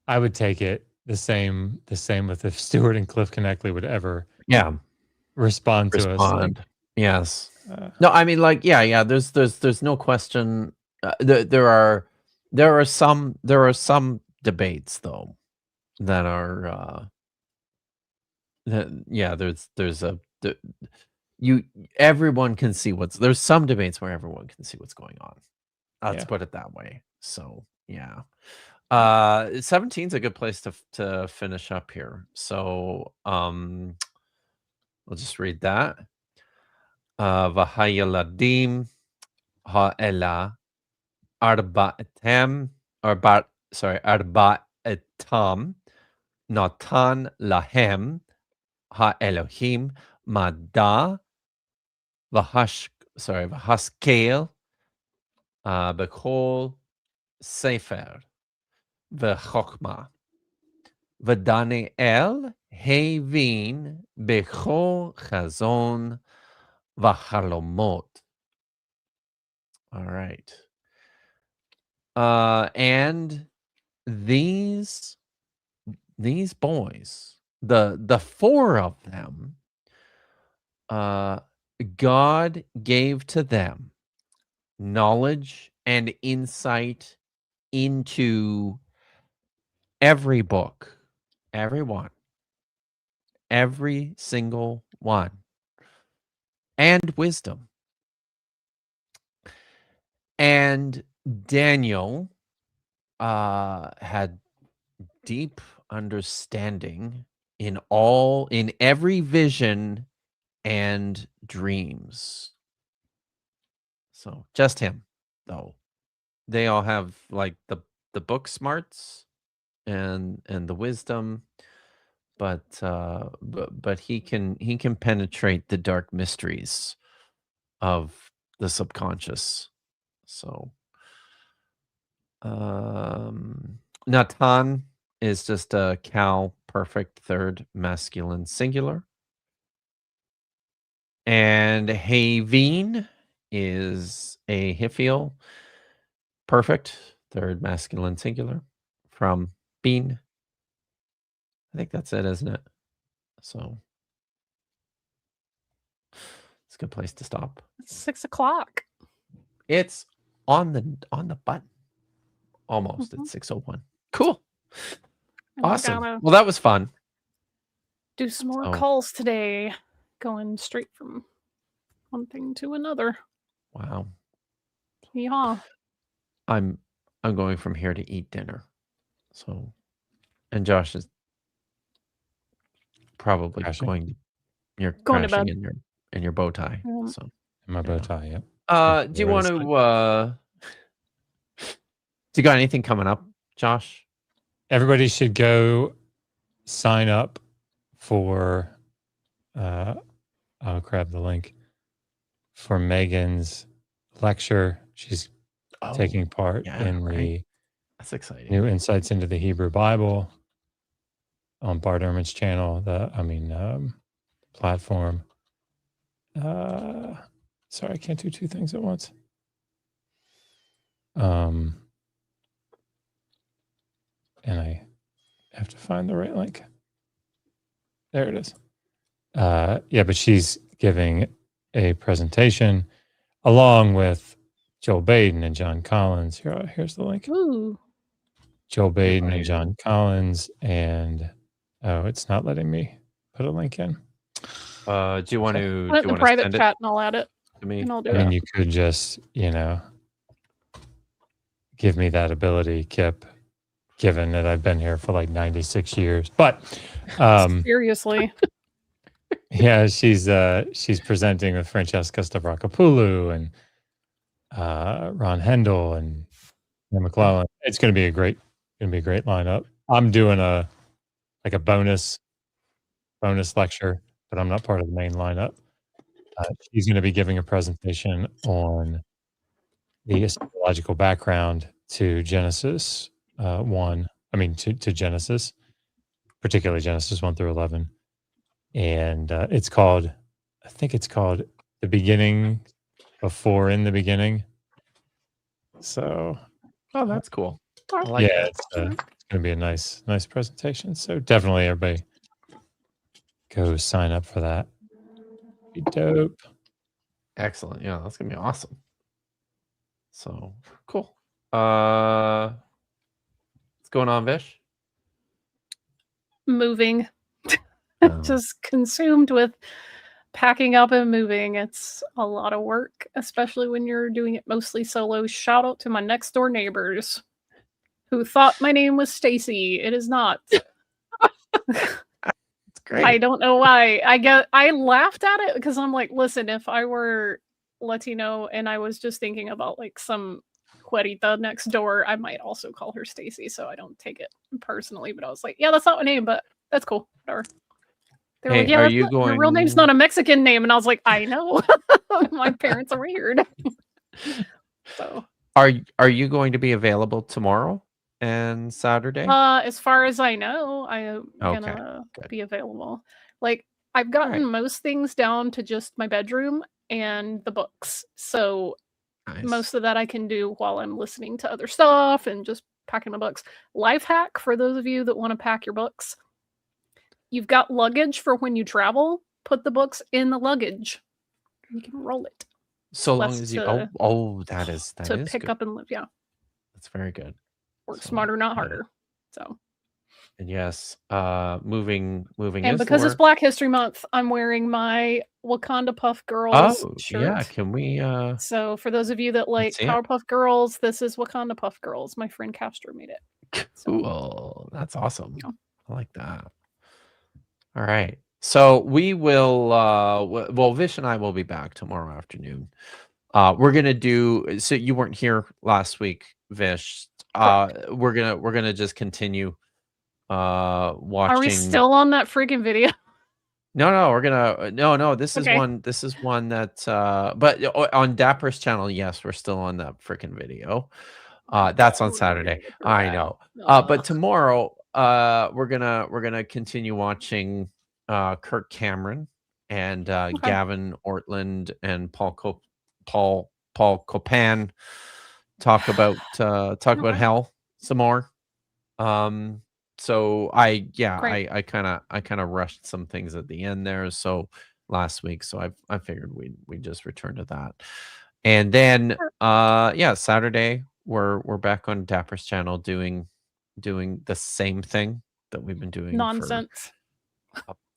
would take it the same with if Stuart and Cliff Connectley would ever respond to us. Like, yes. No, I mean, like, yeah. There's no question. There are some debates though that are everyone can see there's some debates where everyone can see what's going on. Let's put it that way. So yeah. 17 is a good place to finish up here. So we'll just read that. Vahayaladim ha'ela arba'atem arba'atam natan lahem ha'elohim mada v'haskel b'kol sefer v'chokma v'Daniel Hevin b'chol chazon v'chalomot. All right. And these boys, the four of them, God gave to them knowledge and insight into every book, every single one, and wisdom. And Daniel had deep understanding in every vision and dreams. So just him, though. They all have like the book smarts and the wisdom, but he can penetrate the dark mysteries of the subconscious. So Natan is just a Cal perfect third masculine singular. And Haveen is a Hiphial perfect third masculine singular from Bean. I think that's it, isn't it? So It's a good place to stop. It's 6 o'clock. It's on the button. Almost at 6:01. Cool. And I Awesome. gotta Well, that was fun. do some more So- calls today, going straight from one thing to another. Wow. Yeah. I'm going from here to eat dinner. So, and Josh is probably Crashing? going. You're Going to crashing bed. in your bow tie. Yeah. So, My bow tie, yep. do you want to? Do you got anything coming up, Josh? Everybody should go sign up for I'll grab the link for Megan's lecture. She's taking part in the That's exciting. New Insights into the Hebrew Bible on Bart Ehrman's channel, platform. Sorry, I can't do two things at once. And I have to find the right link. There it is. Yeah, but she's giving a presentation along with Joel Baden and John Collins. Here's the link. Ooh. Joel Baden and John Collins, and it's not letting me put a link in. Do you want to? Put it in the private chat, and I'll add it. To me, and I'll do I it. mean, you could just, give me that ability, Kipp, given that I've been here for like 96 years. But Seriously. yeah, she's presenting with Francesca Stavrakopoulou and Ron Hendel and Ian McClellan. It's going to be a great lineup. I'm doing a bonus lecture, but I'm not part of the main lineup. She's going to be giving a presentation on the eschatological background to Genesis 1. I mean, to Genesis, particularly Genesis 1 through 11. And I think it's called The Beginning Before in the Beginning. So. Oh, that's cool. I like that. It's going to be a nice presentation. So definitely everybody go sign up for that. Be dope. Excellent. Yeah, that's gonna be awesome. So cool. What's going on, Vish? Moving. Just consumed with packing up and moving. It's a lot of work, especially when you're doing it mostly solo. Shout out to my next door neighbors who thought my name was Stacy. It is not. It's great. I don't know why. I laughed at it because I'm like, listen, if I were Latino and I was just thinking about like some Juerita next door, I might also call her Stacy, so I don't take it personally. But I was like, yeah, that's not my name, but that's cool. Whatever. They were like, yeah, your real name's not a Mexican name, and I was like, I know. My parents are weird. So, are you going to be available tomorrow and Saturday? As far as I know, I'm gonna be available. Like, I've gotten most things down to just my bedroom and the books. So most of that I can do while I'm listening to other stuff and just packing my books. Life hack for those of you that want to pack your books. You've got luggage for when you travel. Put the books in the luggage. You can roll it. So long as you that is pick good. up and live. Yeah, that's very good. Work smarter, not harder. So. And yes, moving. And because it's Black History Month, I'm wearing my Wakanda Puff Girls shirt. Yeah, can we? So for those of you that like Powerpuff Girls, this is Wakanda Puff Girls. My friend Castro made it. Cool, that's awesome. Yeah. I like that. All right, so we will. Well, Vish and I will be back tomorrow afternoon. We're gonna do. So you weren't here last week, Vish. We're gonna just continue. Watching. Are we still on that freaking video? No, we're gonna this is one that but on Dapper's channel, yes, we're still on that freaking video. That's on Saturday. I know. But tomorrow we're gonna continue watching Kirk Cameron and Gavin Ortland and Paul Copan talk about hell some more. So I kind of rushed some things at the end there. So last week, so I figured we just return to that. And then Saturday we're back on Dapper's channel doing the same thing that we've been doing Nonsense.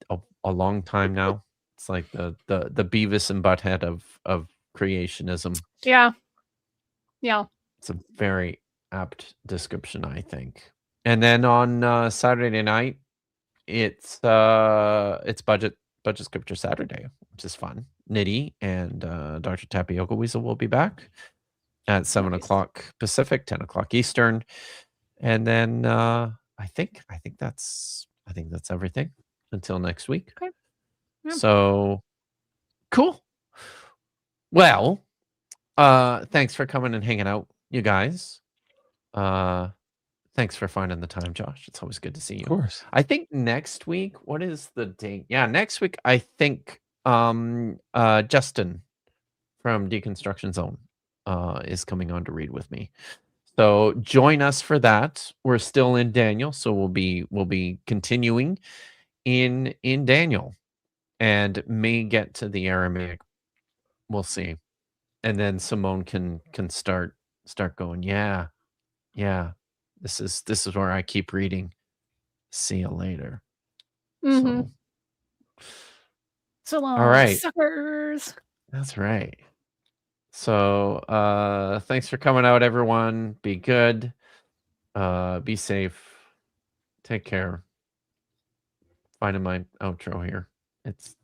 for a long time now. It's like the Beavis and Butthead of creationism. Yeah. Yeah. It's a very apt description, I think. And then on Saturday night, it's budget scripture Saturday, which is fun. Nitty and Dr. Tapioca Weasel will be back at 7 o'clock Pacific, 10 o'clock Eastern. And then I think that's everything until next week. Okay. Yeah. So cool. Well, thanks for coming and hanging out, you guys. Thanks for finding the time, Josh. It's always good to see you. Of course. I think next week, what is the date? Yeah, next week I think Justin from Deconstruction Zone is coming on to read with me. So join us for that. We're still in Daniel, so we'll be continuing in Daniel and may get to the Aramaic. We'll see. And then Simone can start going, yeah. This is where I keep reading. See you later. Mm-hmm. So long, all right, suckers. That's right. So thanks for coming out, everyone. Be good. Be safe. Take care. Finding my outro here. It's